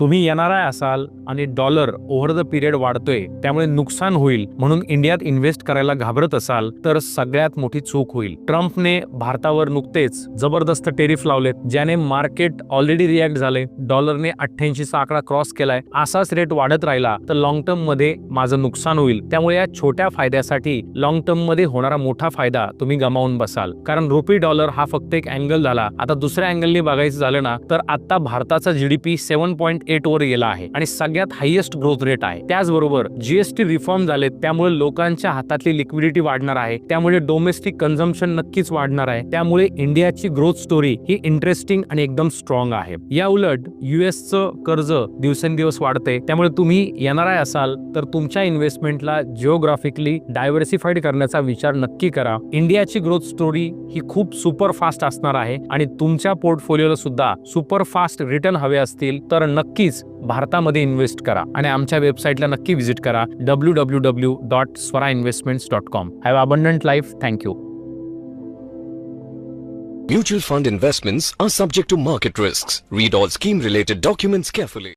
तुम्ही येणारा असाल आणि डॉलर ओव्हर द पिरियड वाढतोय त्यामुळे नुकसान होईल म्हणून इंडियात इन्व्हेस्ट करायला घाबरत असाल तर सगळ्यात मोठी चूक होईल. ट्रम्पने भारतावर नुकतेच जबरदस्त टेरिफ लावलेत, ज्याने मार्केट ऑलरेडी रिॲक्ट झाले. डॉलरने 88 चा आकडा क्रॉस केलाय. असाच रेट वाढत राहिला तर लॉंग टर्म मध्ये माझं नुकसान होईल. त्यामुळे या छोट्या फायद्यासाठी लॉंग टर्म मध्ये होणारा मोठा फायदा तुम्ही गमावून बसाल. कारण रुपी डॉलर हा फक्त एक अँगल झाला. आता दुसऱ्या अँगलने बघायचं झालं ना तर आता भारताचा जीडीपी 7.8 वर गेला आहे आणि सगळ्यात हायेस्ट ग्रोथ रेट आहे. त्याचबरोबर जीएसटी रिफॉर्म झाले त्यामुळे लोकांच्या हातातली लिक्विडिटी वाढणार आहे. त्यामुळे डोमेस्टिक कन्झम्पशन नक्कीच वाढणार आहे. त्यामुळे इंडियाची ग्रोथ स्टोरी ही इंटरेस्टिंग आणि एकदम स्ट्रॉंग आहे. या उलट युएसचं कर्ज दिवसेंदिवस वाढते. त्यामुळे तुम्ही येणार असाल तर तुमच्या इन्व्हेस्टमेंटला जिओग्राफिकली डायव्हर्सिफाईड करण्याचा विचार नक्की करा. इंडियाची ग्रोथ स्टोरी ही खूप सुपर फास्ट असणार आहे आणि तुमच्या पोर्टफोलिओला सुद्धा सुपर फास्ट रिटर्न हवे असतील तर नक्कीच भारतामध्ये इन्व्हेस्ट करा आणि आमच्या वेबसाईटला नक्की व्हिजिट करा www.swarainvestments.com. Have abundant life. Thank you. Mutual fund investments are subject to market risks. Read all scheme related documents carefully.